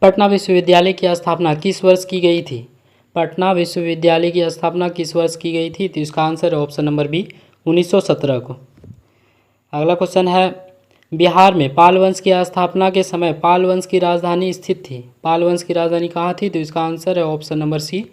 पटना विश्वविद्यालय की स्थापना किस वर्ष की गई थी? पटना विश्वविद्यालय की स्थापना किस वर्ष की गई थी? तो इसका आंसर है ऑप्शन नंबर बी 1917 को। अगला क्वेश्चन है, बिहार में पाल वंश की स्थापना के समय पाल वंश की राजधानी स्थित थी। पाल वंश की राजधानी कहाँ थी? तो इसका आंसर है ऑप्शन नंबर सी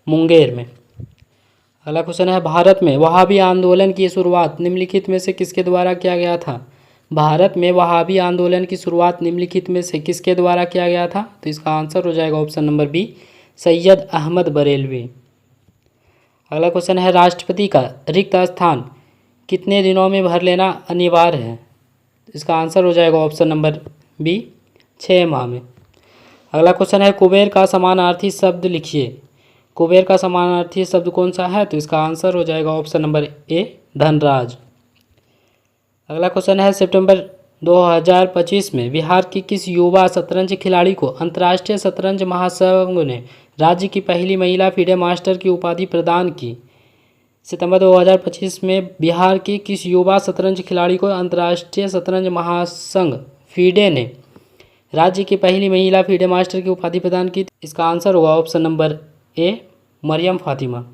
मुंगेर में। अगला क्वेश्चन है, भारत में वहाबी आंदोलन की शुरुआत निम्नलिखित में से किसके द्वारा किया गया था? भारत में वहाबी आंदोलन की शुरुआत निम्नलिखित में से किसके द्वारा किया गया था? तो इसका आंसर हो जाएगा option number B Syed Ahmad Barelvi. अगला क्वेश्चन है, राष्ट्रपति का रिक्त स्थान कितने दिनों में भर लेना अनिवार्य है? इसका आंसर हो जाएगा ऑप्शन नंबर बी 6 माह में। अगला क्वेश्चन है, कुबेर का समानार्थी शब्द लिखिए। कुबेर का समानार्थी शब्द कौन सा है? तो इसका आंसर हो जाएगा ऑप्शन नंबर ए धनराज। अगला क्वेश्चन है, सितंबर 2025 में बिहार की किस युवा शतरंज खिलाड़ी को अंतर्राष्ट्रीय शतरंज महासंघ ने राज्य की पहली महिला फीडे मास्टर की उपाधि प्रदान की? सितंबर 2025 में बिहार की किस युवा शतरंज खिलाड़ी को अंतर्राष्ट्रीय शतरंज महासंघ फीडे ने राज्य की पहली महिला फीडे मास्टर की उपाधि प्रदान की? इसका आंसर होगा option number A Maryam Fatima.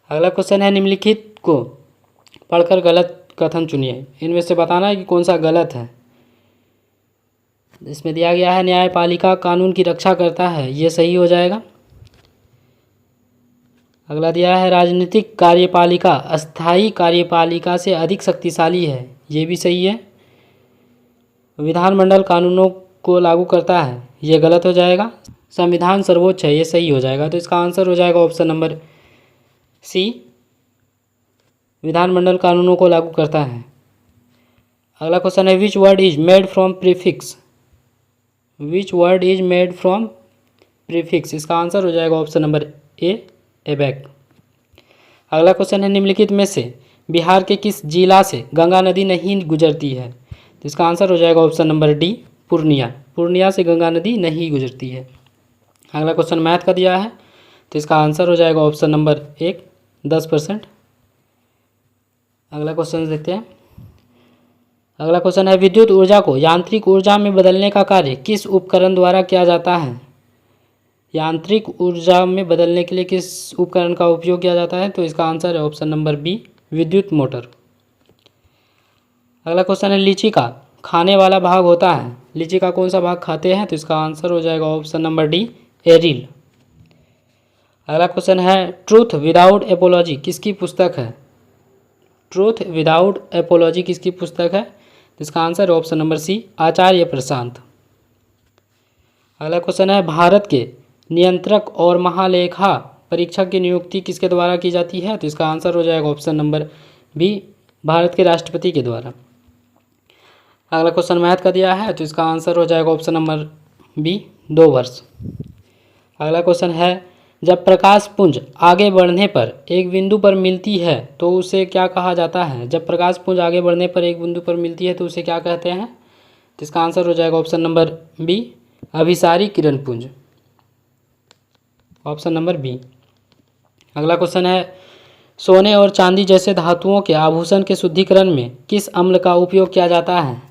अगला क्वेश्चन है, निम्नलिखित को पढ़कर गलत कथन चुनिए। इनमें से बताना है कि कौन सा गलत है। इसमें दिया गया है, न्यायपालिका कानून की रक्षा करता है, ये सही हो जाएगा। अगला दिया है, राजनीतिक कार्यपालिका अस्थायी कार्यपालिका से अधिक शक्तिशाली है, ये भी सही है। विधानमंडल कानूनों को लागू करता है, ये गलत हो जाएगा। संविधान सर्वोच्च है, ये सही हो जाएगा। तो इसका आंसर हो जाएगा ऑप्शन नंबर सी विधानमंडल कानूनों को लागू करता है। अगला क्वेश्चन है, which word is made from prefix? Which word is made from prefix? इसका आंसर हो जाएगा ऑप्शन नंबर ए एबैक। अगला क्वेश्चन है, निम्नलिखित में से बिहार के किस जिला से गंगा नदी नहीं गुजरती है? तो इसका आंसर हो जाएगा option number D Purnia. Purnia से गंगा नदी नहीं गुजरती है। अगला क्वेश्चन मैथ का दिया है, तो इसका आंसर हो जाएगा ऑप्शन नंबर एक 10%। अगला क्वेश्चन देखते हैं। अगला क्वेश्चन है, विद्युत ऊर्जा को यांत्रिक ऊर्जा में बदलने का कार्य किस उपकरण द्वारा किया जाता है? यांत्रिक ऊर्जा में बदलने के लिए किस उपकरण का उपयोग किया जाता है? तो इसका आंसर है ऑप्शन नंबर बी विद्युत मोटर। अगला क्वेश्चन है, लीची का खाने वाला भाग होता है, लीची का कौन सा भाग खाते हैं? तो इसका आंसर हो जाएगा ऑप्शन नंबर डी एरिल। अगला क्वेश्चन है, ट्रूथ विदाउट एपोलॉजी किसकी पुस्तक है? ट्रूथ विदाउट एपोलॉजी किसकी पुस्तक है? तो इसका आंसर है ऑप्शन नंबर सी आचार्य प्रशांत। अगला क्वेश्चन है, भारत के नियंत्रक और महालेखा परीक्षक की नियुक्ति किसके द्वारा की जाती है? तो इसका आंसर हो जाएगा ऑप्शन नंबर बी भारत के राष्ट्रपति के द्वारा। अगला क्वेश्चन मैथ का दिया है, तो इसका आंसर हो जाएगा ऑप्शन नंबर बी 2 वर्ष। अगला क्वेश्चन है, जब प्रकाश पुंज आगे बढ़ने पर एक बिंदु पर मिलती है तो उसे क्या कहा जाता है? जब प्रकाश पुंज आगे बढ़ने पर एक बिंदु पर मिलती है तो उसे क्या कहते हैं? तो इसका आंसर हो जाएगा ऑप्शन नंबर बी अभिसारी किरण पुंज। Option number B. अगला क्वेश्चन है, सोने और चांदी जैसे धातुओं के आभूषण के शुद्धिकरण में किस अम्ल का उपयोग किया जाता है?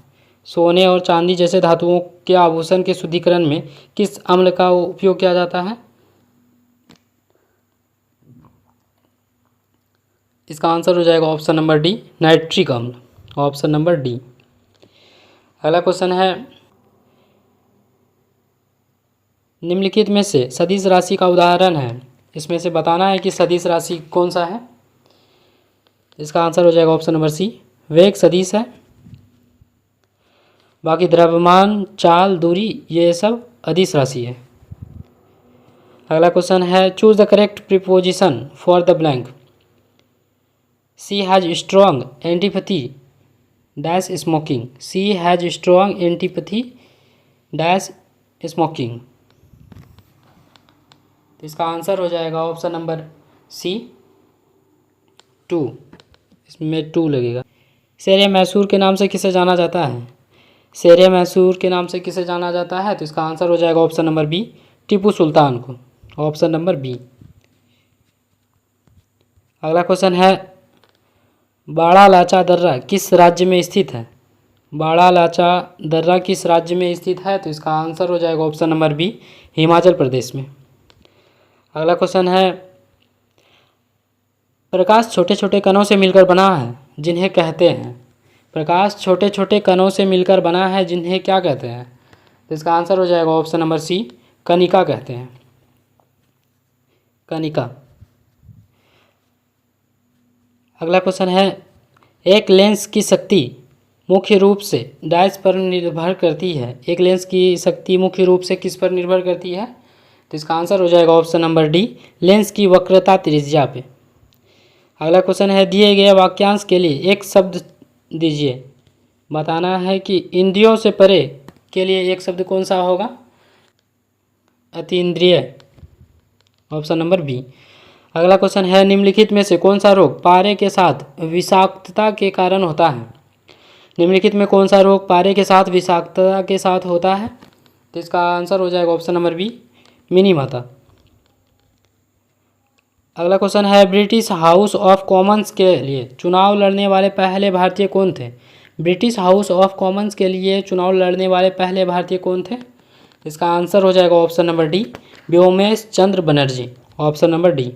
सोने और चांदी जैसे धातुओं के आभूषण के शुद्धिकरण में किस अम्ल का उपयोग किया जाता है? इसका आंसर हो जाएगा ऑप्शन नंबर डी नाइट्रिक अम्ल। Option number D. अगला क्वेश्चन है, निम्नलिखित में से सदिश राशि का उदाहरण है, इसमें से बताना है कि सदिश राशि कौन सा है? इसका आंसर हो जाएगा ऑप्शन नंबर सी वेग सदिश है। बाकी द्रव्यमान, चाल, दूरी ये सब अदिश राशि है। अगला क्वेश्चन है, choose the correct preposition for the blank. She has strong antipathy dash smoking. She has strong antipathy dash smoking. तो इसका आंसर हो जाएगा ऑप्शन नंबर सी 2। इसमें 2 लगेगा। शेर मैसूर के नाम से किसे जाना जाता है? शेर मैसूर के नाम से किसे जाना जाता है? तो इसका आंसर हो जाएगा option number B Tipu Sultan को। Option number B. अगला क्वेश्चन है, बाड़ा लाचा दर्रा किस राज्य में स्थित है? बाड़ा लाचा दर्रा किस राज्य में स्थित है? तो इसका आंसर हो जाएगा option number B, Himachal Pradesh में। अगला क्वेश्चन है, प्रकाश छोटे छोटे कणों से मिलकर बना है जिन्हें कहते हैं। प्रकाश छोटे छोटे कणों से मिलकर बना है जिन्हें क्या कहते हैं? तो इसका आंसर हो जाएगा ऑप्शन नंबर सी, कणिका कहते हैं, कणिका। अगला क्वेश्चन है, एक लेंस की शक्ति मुख्य रूप से डैश पर निर्भर करती है। एक लेंस की शक्ति मुख्य रूप से किस पर निर्भर करती है? तो इसका आंसर हो जाएगा ऑप्शन नंबर डी, लेंस की वक्रता त्रिज्या पे। अगला क्वेश्चन है, दिए गए वाक्यांश के लिए एक शब्द दीजिए। बताना है कि इंद्रियों से परे के लिए एक शब्द कौन सा होगा? अतीन्द्रिय, ऑप्शन नंबर बी। अगला क्वेश्चन है, निम्नलिखित में से कौन सा रोग पारे के साथ विषाक्तता के कारण होता है? निम्नलिखित में कौन सा रोग पारे के साथ विषाक्तता के साथ होता है? तो इसका आंसर हो जाएगा ऑप्शन नंबर बी, मिनीमाता। अगला क्वेश्चन है, ब्रिटिश हाउस ऑफ कॉमन्स के लिए चुनाव लड़ने वाले पहले भारतीय कौन थे? ब्रिटिश हाउस ऑफ कॉमन्स के लिए चुनाव लड़ने वाले पहले भारतीय कौन थे? इसका आंसर हो जाएगा ऑप्शन नंबर डी, व्योमेश चंद्र बनर्जी, ऑप्शन नंबर डी।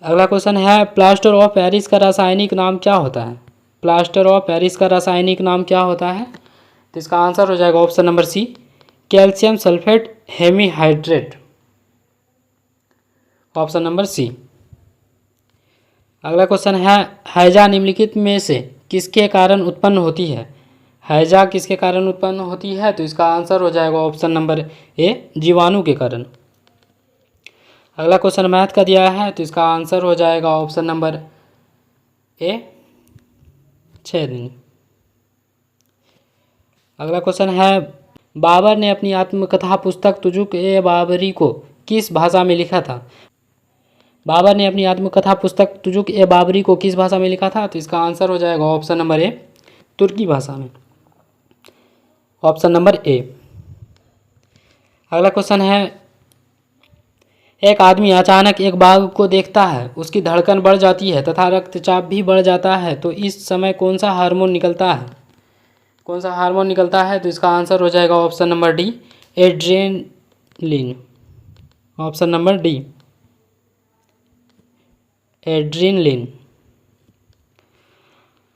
अगला क्वेश्चन है, प्लास्टर ऑफ पेरिस का रासायनिक नाम क्या होता है? प्लास्टर ऑफ पेरिस का रासायनिक नाम क्या होता है? तो इसका आंसर हो जाएगा option number C, calcium sulphate hemihydrate, option number C. अगला क्वेश्चन है, हैजा निम्नलिखित में से किसके कारण उत्पन्न होती है? हैजा किसके कारण उत्पन्न होती है? तो इसका आंसर हो जाएगा ऑप्शन नंबर ए, जीवाणु के कारण। अगला क्वेश्चन मैथ का दिया है, तो इसका आंसर हो जाएगा ऑप्शन नंबर ए, 6 दिन। अगला क्वेश्चन है, बाबर ने अपनी आत्मकथा पुस्तक तुजुक ए बाबरी को किस भाषा में लिखा था? बाबर ने अपनी आत्मकथा पुस्तक तुजुक ए बाबरी को किस भाषा में लिखा था? तो इसका आंसर हो जाएगा ऑप्शन नंबर ए, तुर्की भाषा में, ऑप्शन नंबर ए। अगला क्वेश्चन है, एक आदमी अचानक एक बाघ को देखता है, उसकी धड़कन बढ़ जाती है तथा रक्तचाप भी बढ़ जाता है, तो इस समय कौन सा हार्मोन निकलता है? कौन सा हार्मोन निकलता है? तो इसका आंसर हो जाएगा option number D, adrenaline, option number D, adrenaline.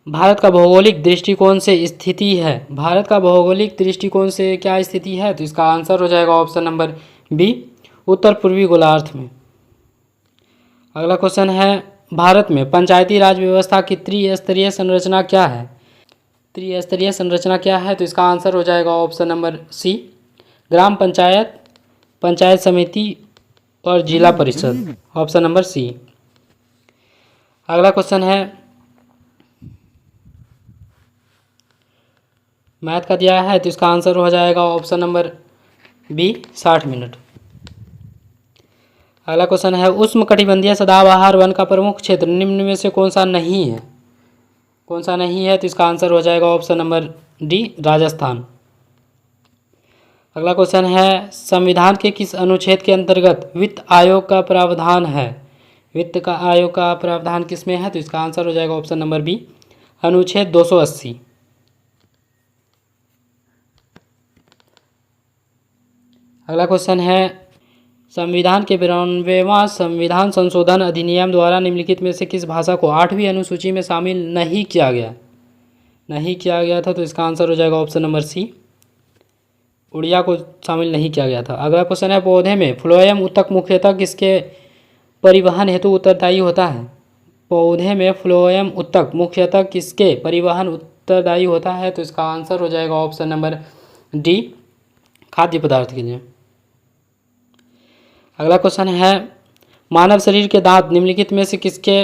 Bharat का भौगोलिक दृष्टिकोण से स्थिति है। भारत का भौगोलिक दृष्टिकोण से क्या स्थिति है? तो इसका आंसर हो जाएगा ऑप्शन नंबर बी, उत्तर पूर्वी गोलार्ध में। अगला क्वेश्चन है, भारत में पंचायती राज व्यवस्था की त्रिस्तरीय संरचना क्या है? त्रिस्तरीय संरचना क्या है? तो इसका आंसर हो जाएगा ऑप्शन नंबर सी, ग्राम पंचायत, पंचायत समिति और जिला परिषद, ऑप्शन नंबर सी। अगला क्वेश्चन है, मैथ का दिया है, तो इसका आंसर हो जाएगा ऑप्शन नंबर बी, 60 मिनट। अगला क्वेश्चन है, उष्णकटिबंधीय सदाबहार वन का प्रमुख क्षेत्र निम्न में से कौन सा नहीं है? कौन सा नहीं है? तो इसका आंसर हो जाएगा ऑप्शन नंबर डी, राजस्थान। अगला क्वेश्चन है, संविधान के किस अनुच्छेद के अंतर्गत वित्त आयोग का प्रावधान है? वित्त का आयोग का प्रावधान किस में है? तो इसका आंसर हो जाएगा ऑप्शन नंबर बी, अनुच्छेद 280। अगला क्वेश्चन है, संविधान के 92वां संविधान संशोधन अधिनियम द्वारा निम्नलिखित में से किस भाषा को 8वीं अनुसूची में शामिल नहीं किया गया? नहीं किया गया था, तो इसका आंसर हो जाएगा ऑप्शन नंबर सी, उड़िया को शामिल नहीं किया गया था। अगला क्वेश्चन है, पौधे में फ्लोएम उत्तक मुख्यतः किसके परिवहन हेतु उत्तरदायी होता है? पौधे में फ्लोएम उत्तक मुख्यतः किसके परिवहन उत्तरदायी होता है? तो इसका आंसर हो जाएगा ऑप्शन नंबर डी, खाद्य पदार्थ के लिए। अगला क्वेश्चन है, मानव शरीर के दांत निम्नलिखित में से किसके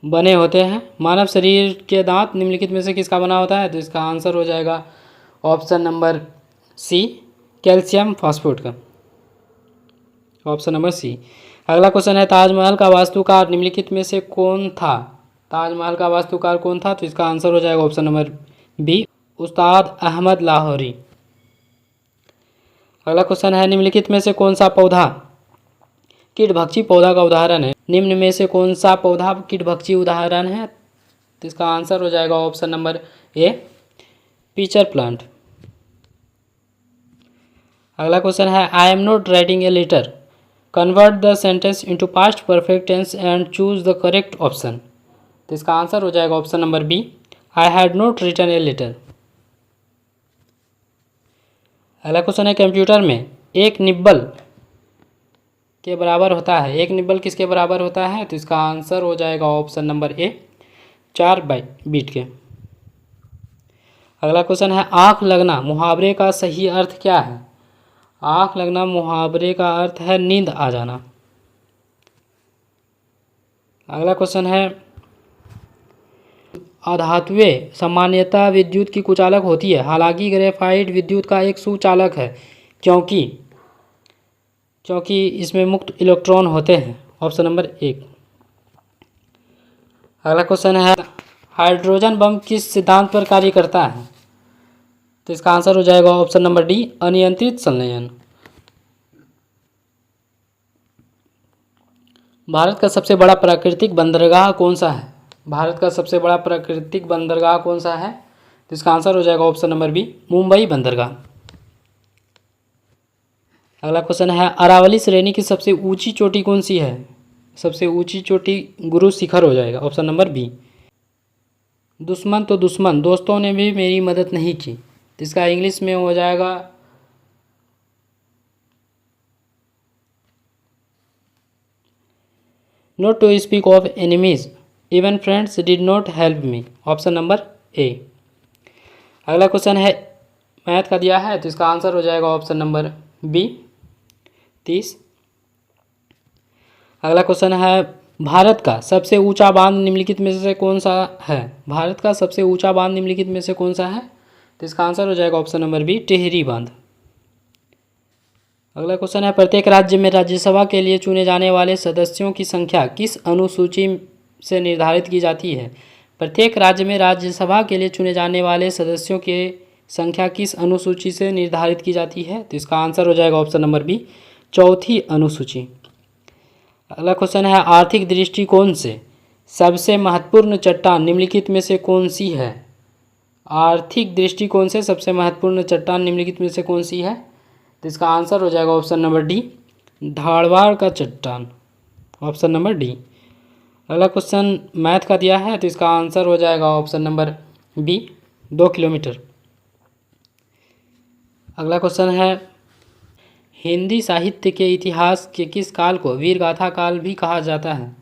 बने होते हैं? मानव शरीर के दांत निम्नलिखित में से किसका बना होता है? तो इसका आंसर हो जाएगा option number C, calcium phosphate का, ऑप्शन नंबर सी। अगला क्वेश्चन है, ताजमहल का वास्तुकार निम्नलिखित में से कौन था? ताजमहल का वास्तुकार कौन था? तो इसका आंसर हो जाएगा ऑप्शन नंबर बी, उस्ताद अहमद लाहौरी। अगला क्वेश्चन है, निम्नलिखित में से कौन सा पौधा कीटभक्षी पौधा का उदाहरण है? निम्न में से कौन सा पौधा कीटभक्षी उदाहरण है? तो इसका आंसर हो जाएगा option number A, pitcher plant. अगला क्वेश्चन है I am not writing a letter, convert the sentence into past perfect tense and choose the correct option. तो इसका आंसर हो जाएगा option number B, I had not written a letter. अगला question है computer में एक nibble के बराबर होता है, एक निब्बल किसके बराबर होता है? तो इसका आंसर हो जाएगा ऑप्शन नंबर ए, 4 बिट के। अगला क्वेश्चन है आँख लगना मुहावरे का सही अर्थ क्या है? आँख लगना मुहावरे का अर्थ है नींद आ जाना। अगला क्वेश्चन है अधातुएं सामान्यतः विद्युत की कुचालक होती है, हालांकि ग्रेफाइट विद्युत का एक सुचालक है क्योंकि इसमें मुक्त इलेक्ट्रॉन होते हैं। Option number 1। अगला क्वेश्चन है हाइड्रोजन बम किस सिद्धांत पर कार्य करता है? तो इसका आंसर हो जाएगा ऑप्शन नंबर डी, अनियंत्रित संलयन। भारत का सबसे बड़ा प्राकृतिक बंदरगाह कौन सा है? भारत का सबसे बड़ा प्राकृतिक बंदरगाह कौन सा है? तो इसका आंसर हो जाएगा ऑप्शन नंबर बी, मुंबई बंदरगाह। अगला क्वेश्चन है अरावली श्रेणी की सबसे ऊंची चोटी कौन सी है? सबसे ऊंची चोटी गुरु शिखर हो जाएगा, ऑप्शन नंबर बी। दुश्मन तो दुश्मन, दोस्तों ने भी मेरी मदद नहीं की, तो इसका इंग्लिश में हो जाएगा not to speak of enemies, even friends did not help me, option number A. अगला क्वेश्चन है मैथ का दिया है, तो इसका आंसर हो जाएगा ऑप्शन नंबर बी, 30। अगला क्वेश्चन है भारत का सबसे ऊंचा बांध निम्नलिखित में से कौन सा है? भारत का सबसे ऊंचा बांध निम्नलिखित में से कौन सा है? तो इसका आंसर हो जाएगा ऑप्शन नंबर बी, टिहरी बांध। अगला क्वेश्चन है प्रत्येक राज्य में राज्यसभा के लिए चुने जाने वाले सदस्यों की संख्या किस अनुसूची से निर्धारित की जाती है? प्रत्येक राज्य में राज्यसभा के लिए चुने जाने वाले सदस्यों की संख्या किस अनुसूची से निर्धारित की जाती है? तो इसका आंसर हो जाएगा ऑप्शन नंबर बी, चौथी अनुसूची। अगला क्वेश्चन है आर्थिक दृष्टिकोण से सबसे महत्वपूर्ण चट्टान निम्नलिखित में से कौन सी है? आर्थिक दृष्टिकोण से सबसे महत्वपूर्ण चट्टान निम्नलिखित में से कौन सी है? तो इसका आंसर हो जाएगा ऑप्शन नंबर डी, धारवाड़ का चट्टान, ऑप्शन नंबर डी। अगला क्वेश्चन मैथ का दिया है, तो इसका आंसर हो जाएगा ऑप्शन नंबर बी, 2 किलोमीटर। अगला क्वेश्चन है हिंदी साहित्य के इतिहास के किस काल को वीरगाथा काल भी कहा जाता है?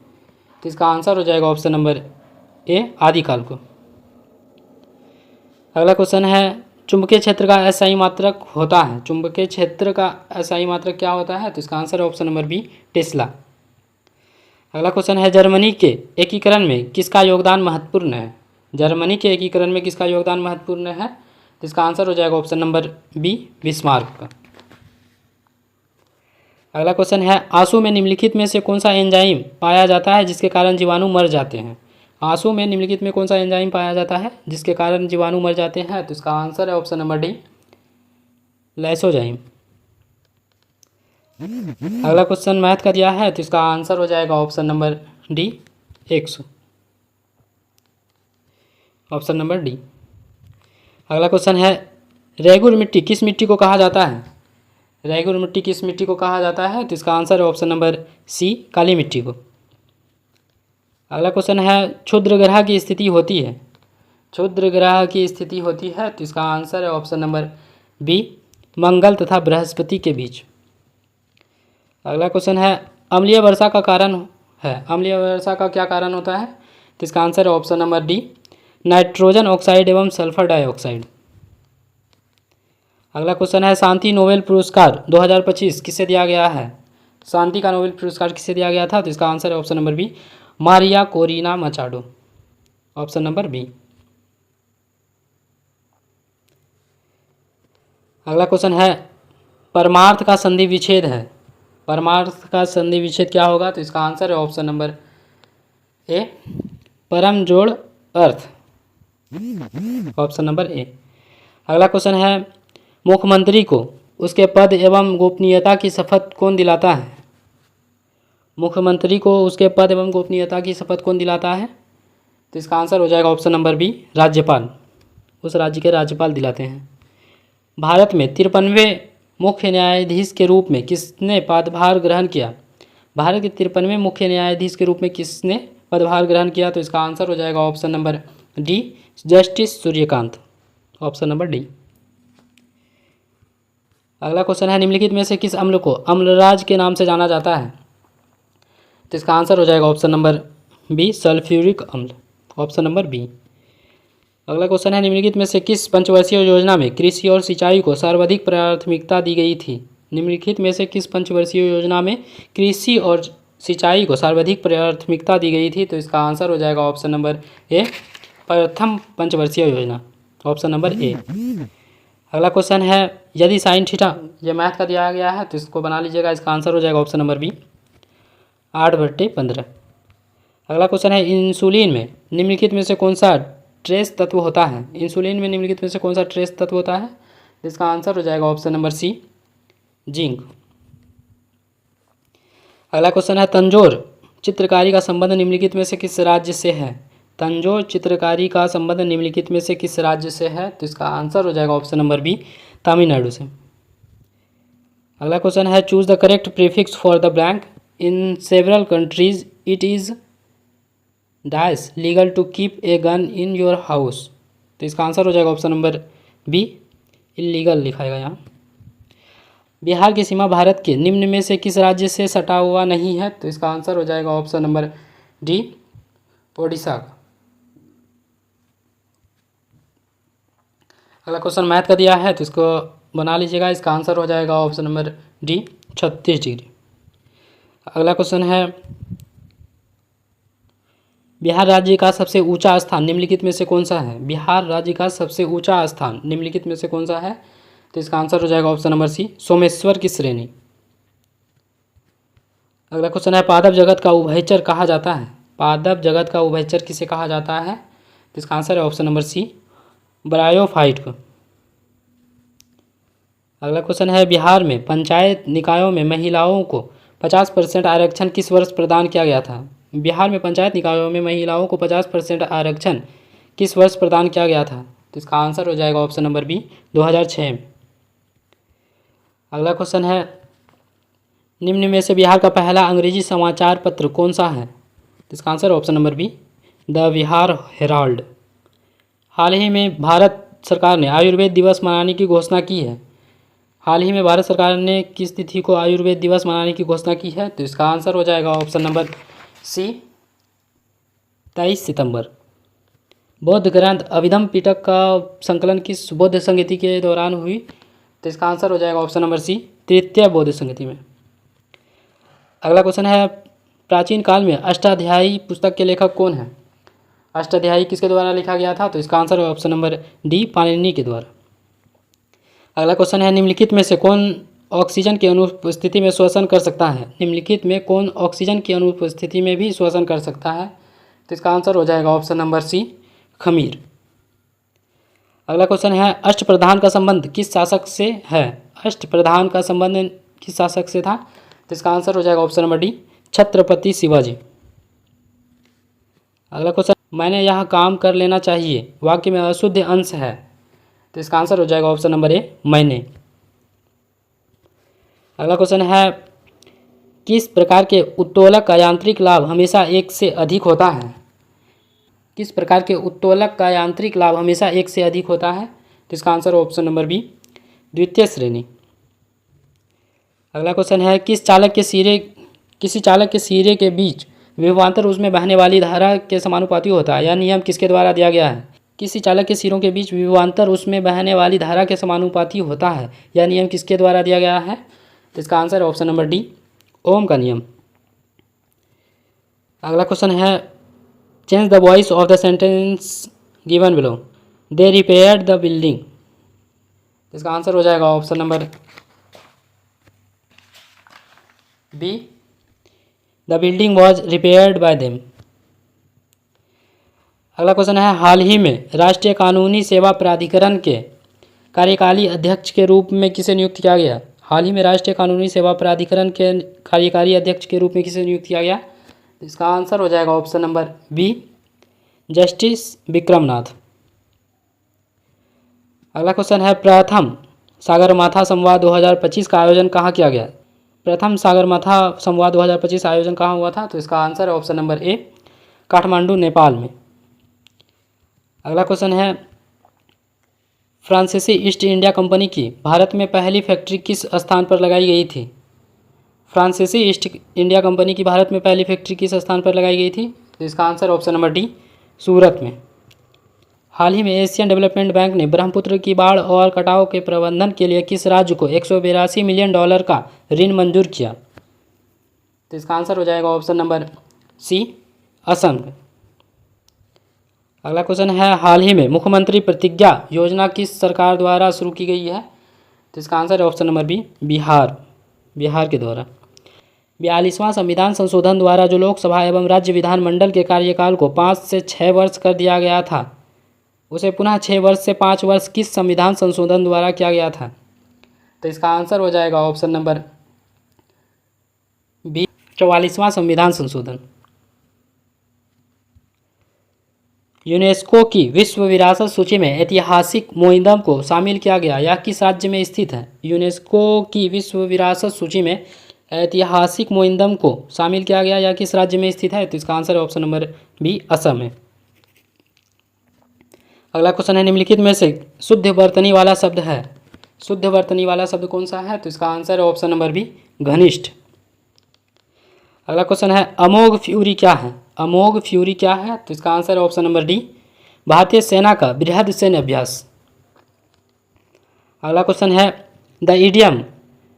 तो इसका आंसर हो जाएगा ऑप्शन नंबर ए, आदिकाल को। अगला क्वेश्चन है चुंबकीय क्षेत्र का अस्थायी मात्रक होता है, चुंबकीय क्षेत्र का अस्थायी मात्रक क्या होता है? तो इसका आंसर है ऑप्शन नंबर बी, टेस्ला। अगला क्वेश्चन है जर्मनी के एकीकरण में किसका योगदान महत्वपूर्ण है? जर्मनी के एकीकरण में किसका योगदान महत्वपूर्ण है? तो इसका आंसर हो जाएगा ऑप्शन नंबर बी, बिस्मार्क का। अगला क्वेश्चन है आंसू में निम्नलिखित में से कौन सा एंजाइम पाया जाता है जिसके कारण जीवाणु मर जाते हैं? आंसू में निम्नलिखित में कौन सा एंजाइम पाया जाता है जिसके कारण जीवाणु मर जाते हैं? तो इसका आंसर है ऑप्शन नंबर डी, लाइसोजाइम। अगला क्वेश्चन मैथ का दिया है, तो इसका आंसर हो जाएगा option number D, 100, option number D. अगला क्वेश्चन है रेगुर मिट्टी किस मिट्टी को कहा जाता है? रेगुर मिट्टी किस मिट्टी को कहा जाता है? तो इसका आंसर है ऑप्शन नंबर सी, काली मिट्टी को। अगला क्वेश्चन है क्षुद्र ग्रह की स्थिति होती है, क्षुद्र ग्रह की स्थिति होती है, तो इसका आंसर है ऑप्शन नंबर बी, मंगल तथा बृहस्पति के बीच। अगला क्वेश्चन है अम्लीय वर्षा का कारण है, अम्लीय वर्षा का क्या कारण होता है? तो इसका आंसर है option number D, nitrogen oxide एवं सल्फर डाइऑक्साइड। अगला क्वेश्चन है शांति नोबेल पुरस्कार 2025 किसे दिया गया है? शांति का नोबेल पुरस्कार किसे दिया गया था? तो इसका आंसर है option number B, Maria Corina Machado, option number B. अगला क्वेश्चन है परमार्थ का संधि विच्छेद है, परमार्थ का संधि विच्छेद क्या होगा? तो इसका आंसर है ऑप्शन नंबर ए, परम जोड़ अर्थ, ऑप्शन नंबर ए। अगला क्वेश्चन है मुख्यमंत्री को उसके पद एवं गोपनीयता की शपथ कौन दिलाता है? मुख्यमंत्री को उसके पद एवं गोपनीयता की शपथ कौन दिलाता है? तो इसका आंसर हो जाएगा ऑप्शन नंबर बी, राज्यपाल। उस राज्य के राज्यपाल दिलाते हैं। भारत में 53वें मुख्य न्यायाधीश के रूप में किसने पदभार ग्रहण किया? भारत के 53वें मुख्य न्यायाधीश के रूप में किसने पदभार ग्रहण किया? तो इसका आंसर हो जाएगा option number D, justice Suryakant, option number D. अगला क्वेश्चन है, निम्नलिखित में से किस अम्ल को अम्लराज के नाम से जाना जाता है? तो इसका आंसर हो जाएगा ऑप्शन नंबर बी, सल्फ्यूरिक अम्ल, ऑप्शन नंबर बी। अगला क्वेश्चन है, निम्नलिखित में से किस पंचवर्षीय योजना में कृषि और सिंचाई को सर्वाधिक प्राथमिकता दी गई थी? निम्नलिखित में से किस पंचवर्षीय योजना में कृषि और सिंचाई को सर्वाधिक प्राथमिकता दी गई थी? तो इसका आंसर हो जाएगा ऑप्शन नंबर ए, प्रथम पंचवर्षीय योजना, ऑप्शन नंबर ए। अगला क्वेश्चन है, यदि साइन थीटा, ये मैथ का दिया गया है तो इसको बना लीजिएगा, इसका आंसर हो जाएगा ऑप्शन नंबर बी, 8/15। अगला क्वेश्चन है, इंसुलिन में निम्नलिखित में से कौन सा ट्रेस तत्व होता है? इंसुलिन में निम्नलिखित में से कौन सा ट्रेस तत्व होता है? इसका आंसर हो जाएगा ऑप्शन नंबर सी, जिंक। अगला क्वेश्चन है, तंजौर चित्रकारी का संबंध निम्नलिखित में से किस राज्य से है? तंजौर चित्रकारी का संबंध निम्नलिखित में से किस राज्य से है? तो इसका आंसर हो जाएगा ऑप्शन नंबर बी, तमिलनाडु से। अगला क्वेश्चन है, choose the correct prefix for the blank. In several countries it is dash legal to keep a gun in your house. तो इसका आंसर हो जाएगा ऑप्शन नंबर बी, इलीगल लिखाएगा यहाँ। बिहार की सीमा भारत के निम्न में से किस राज्य से सटा हुआ नहीं है? तो इसका आंसर हो जाएगा ऑप्शन नंबर डी, ओडिशा का। अगला क्वेश्चन मैथ का दिया है तो इसको बना लीजिएगा, इसका आंसर हो जाएगा ऑप्शन नंबर डी, 36 डिग्री। अगला क्वेश्चन है, बिहार राज्य का सबसे ऊंचा स्थान निम्नलिखित में से कौन सा है? बिहार राज्य का सबसे ऊंचा स्थान निम्नलिखित में से कौन सा है? तो इसका आंसर हो जाएगा ऑप्शन नंबर सी, सोमेश्वर की श्रेणी। अगला क्वेश्चन है, पादप जगत का उभयचर कहा जाता है? पादप जगत का उभयचर किसे कहा जाता है? तो इसका आंसर है ऑप्शन नंबर सी, ब्रायोफाइट को। अगला क्वेश्चन है, बिहार में पंचायत निकायों में महिलाओं को 50% आरक्षण किस वर्ष प्रदान किया गया था? बिहार में पंचायत निकायों में महिलाओं को 50% आरक्षण किस वर्ष प्रदान किया गया था? तो इसका आंसर हो जाएगा ऑप्शन नंबर बी, 2006 में। अगला क्वेश्चन है, निम्न में से बिहार का पहला अंग्रेजी समाचार पत्र कौन सा है? तो इसका answer option number B, the Bihar herald. हाल ही में भारत सरकार ने आयुर्वेद दिवस मनाने की घोषणा की है। हाल ही में भारत सरकार ने किस तिथि को आयुर्वेद दिवस मनाने की घोषणा की है? तो इसका आंसर हो जाएगा ऑप्शन नंबर सी, 23 सितंबर। बौद्ध ग्रंथ अभिधम पिटक का संकलन किस बौद्ध संगति के दौरान हुई? तो इसका आंसर हो जाएगा ऑप्शन नंबर सी, तृतीय बौद्ध संगति में। अगला क्वेश्चन है, प्राचीन काल में अष्टाध्यायी पुस्तक के लेखक कौन है? अष्टाध्यायी किसके द्वारा लिखा गया था? तो इसका आंसर है ऑप्शन नंबर डी, पाणिनि के द्वारा। अगला क्वेश्चन है, निम्नलिखित में से कौन ऑक्सीजन की अनुपस्थिति में श्वसन कर सकता है? निम्नलिखित में कौन ऑक्सीजन की अनुपस्थिति में भी श्वसन कर सकता है? तो इसका आंसर हो जाएगा ऑप्शन नंबर सी, खमीर। अगला क्वेश्चन है, अष्टप्रधान का संबंध किस शासक से है? अष्टप्रधान का संबंध किस शासक से था? तो इसका आंसर हो जाएगा option number D, Chhatrapati Shivaji. अगला क्वेश्चन, मैंने यहाँ काम कर लेना चाहिए वाक्य में अशुद्ध अंश है। तो इसका आंसर हो जाएगा ऑप्शन नंबर ए, मैंने। अगला क्वेश्चन है, किस प्रकार के उत्तोलक का यांत्रिक लाभ हमेशा एक से अधिक होता है? किस प्रकार के उत्तोलक का यांत्रिक लाभ हमेशा एक से अधिक होता है? तो इसका आंसर ऑप्शन नंबर बी, द्वितीय श्रेणी। अगला क्वेश्चन है, किसी चालक के सिरे के बीच विभवांतर उसमें बहने वाली धारा के समानुपाती होता है? यह नियम किसके द्वारा दिया गया है? किसी चालक के सिरों के बीच विभवांतर उसमें बहने वाली धारा के समानुपाती होता है, यह नियम किसके द्वारा दिया गया है? तो इसका आंसर है ऑप्शन नंबर डी, ओम का नियम। अगला क्वेश्चन है, change the voice of the sentence given below, they repaired the building. इसका आंसर हो जाएगा option number B, the building was repaired by them. अगला क्वेश्चन है, हाल ही में राष्ट्रीय कानूनी सेवा प्राधिकरण के कार्यकारी अध्यक्ष के रूप में किसे नियुक्त किया गया? हाल ही में राष्ट्रीय कानूनी सेवा प्राधिकरण के कार्यकारी अध्यक्ष के रूप में किसे नियुक्त किया गया? इसका आंसर हो जाएगा option number B, justice Vikram Nath. अगला क्वेश्चन है प्रथम सागरमाथा संवाद 2025 का आयोजन कहाँ किया गया? प्रथम सागरमाथा संवाद 2025 आयोजन कहाँ हुआ था? तो इसका आंसर है ऑप्शन नंबर ए, काठमांडू, नेपाल में। अगला क्वेश्चन है फ्रांसीसी ईस्ट इंडिया कंपनी की भारत में पहली फैक्ट्री किस स्थान पर लगाई गई थी? फ्रांसीसी ईस्ट इंडिया कंपनी की भारत में पहली फैक्ट्री किस स्थान पर लगाई गई थी? तो इसका आंसर ऑप्शन नंबर डी, सूरत में। हाल ही में एशियन डेवलपमेंट बैंक ने ब्रह्मपुत्र की बाढ़ और कटाव के प्रबंधन के लिए किस राज्य को 182 मिलियन डॉलर का ऋण मंजूर किया? तो इसका आंसर हो जाएगा ऑप्शन नंबर सी, असम। अगला क्वेश्चन है हाल ही में मुख्यमंत्री प्रतिज्ञा योजना किस सरकार द्वारा शुरू की गई है? तो इसका आंसर है ऑप्शन नंबर बी, बिहार के द्वारा। 42वां संविधान संशोधन द्वारा जो लोकसभा एवं राज्य विधानमंडल के कार्यकाल को 5 से 6 वर्ष कर दिया गया था, उसे पुनः 6 वर्ष से 5 वर्ष किस संविधान संशोधन द्वारा किया गया था? तो इसका आंसर हो जाएगा ऑप्शन नंबर बी, 44वां संविधान संशोधन। यूनेस्को की विश्व विरासत सूची में ऐतिहासिक मोइंदम को शामिल किया गया, यह किस राज्य में स्थित है? यूनेस्को की विश्व विरासत सूची में ऐतिहासिक मोइंदम को शामिल किया गया, यह किस राज्य में स्थित है? तो इसका आंसर है ऑप्शन नंबर बी, असम है। अगला क्वेश्चन है निम्नलिखित में से शुद्ध वर्तनी वाला शब्द है, शुद्ध वर्तनी वाला शब्द कौन सा है? तो इसका आंसर है ऑप्शन नंबर बी, घनिष्ठ। अगला क्वेश्चन है अमोघ फ्यूरी क्या है? अमोघ फ्यूरी क्या है? तो इसका आंसर है ऑप्शन नंबर डी, भारतीय सेना का बृहद सैन्य अभ्यास। अगला क्वेश्चन है the idiom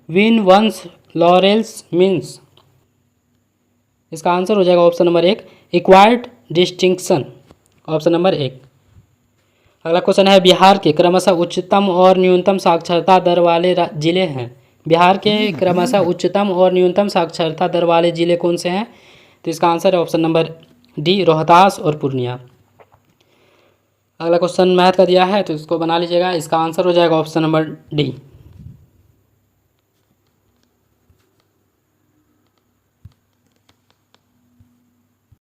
win one's laurels means, इसका आंसर हो जाएगा ऑप्शन नंबर एक, एक्वायर्ड डिस्टिंक्शन, ऑप्शन नंबर एक। अगला क्वेश्चन है बिहार के क्रमशः उच्चतम और न्यूनतम साक्षरता दर वाले जिले हैं, बिहार के क्रमशः उच्चतम और न्यूनतम साक्षरता दर वाले जिले कौन से हैं? तो इसका आंसर है ऑप्शन नंबर डी, रोहतास और पूर्णिया। अगला क्वेश्चन मैथ का दिया है तो इसको बना लीजिएगा, इसका आंसर हो जाएगा ऑप्शन नंबर डी।